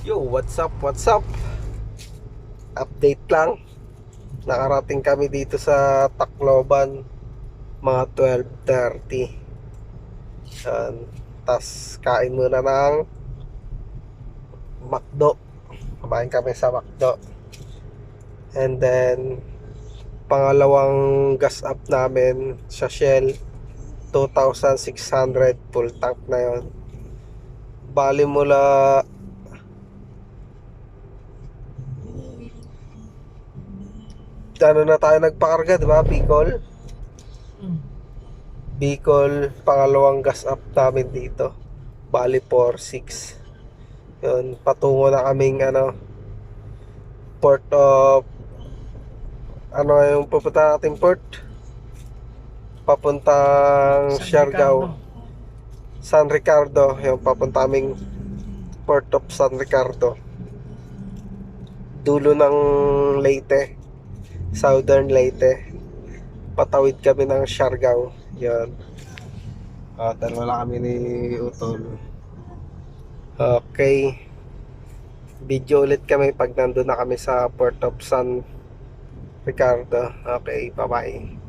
Yo, what's up, what's up? Update lang. Nakarating kami dito sa Tacloban mga 12:30. Yan. Tas kain muna ng McDo. Kumain kami sa McDo. And then pangalawang gas up namin sa Shell, 2,600 full tank na yon. Bali mula ano na tayo nagpakarga, di ba? Bicol, pangalawang gas up namin dito. Bali 4-6. Yun, patungo na kaming port of yung pupunta nating port? Papuntang Siargao, San Ricardo. Yung papunta kaming port of San Ricardo. Dulo ng Leyte, Southern Leyte. Patawid kami ng Siargao. Yun. Dalawa lang kami ni Utol. Okay. Video ulit kami pag nandun na kami sa Port of San Ricardo. Okay, bye bye.